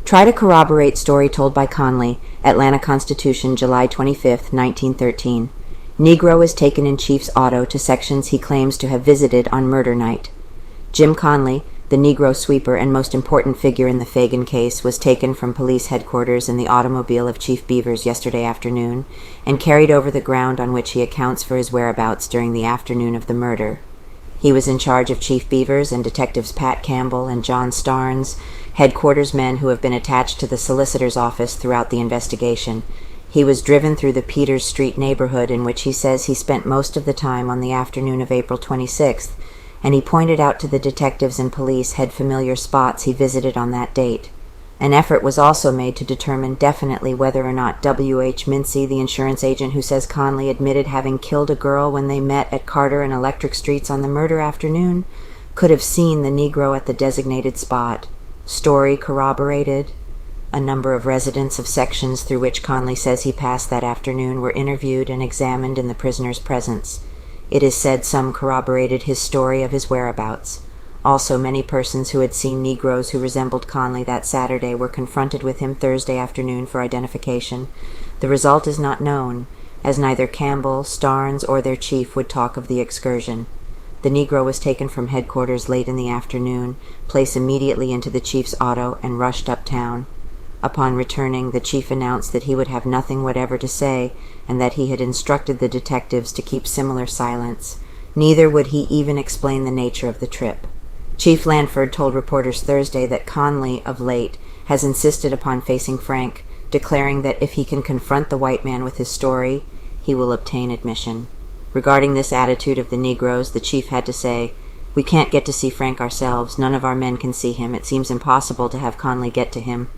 Try to corroborate story told by Conley, Atlanta Constitution, July 25, 1913. Negro is taken in Chief's auto to sections he claims to have visited on murder night. Jim Conley, the Negro sweeper and most important figure in the Phagan case, was taken from police headquarters in the automobile of Chief Beavers yesterday afternoon and carried over the ground on which he accounts for his whereabouts during the afternoon of the murder. He was in charge of Chief Beavers and Detectives Pat Campbell and John Starnes, headquarters men who have been attached to the solicitor's office throughout the investigation. He was driven through the Peters Street neighborhood in which he says he spent most of the time on the afternoon of April 26th, and he pointed out to the detectives and police had familiar spots he visited on that date. An effort was also made to determine definitely whether or not W.H. Mincy, the insurance agent who says Conley admitted having killed a girl when they met at Carter and Electric Streets on the murder afternoon, could have seen the Negro at the designated spot. Story corroborated. A number of residents of sections through which Conley says he passed that afternoon were interviewed and examined in the prisoner's presence. It is said some corroborated his story of his whereabouts. Also, many persons who had seen Negroes who resembled Conley that Saturday were confronted with him Thursday afternoon for identification. The result is not known, as neither Campbell, Starnes, or their chief would talk of the excursion. The Negro was taken from headquarters late in the afternoon, placed immediately into the chief's auto, and rushed uptown. Upon returning, the chief announced that he would have nothing whatever to say, and that he had instructed the detectives to keep similar silence. Neither would he even explain the nature of the trip. Chief Lanford told reporters Thursday that Conley, of late, has insisted upon facing Frank, declaring that if he can confront the white man with his story, he will obtain admission. Regarding this attitude of the Negroes, the chief had to say, "We can't get to see Frank ourselves. None of our men can see him. It seems impossible to have Conley get to him.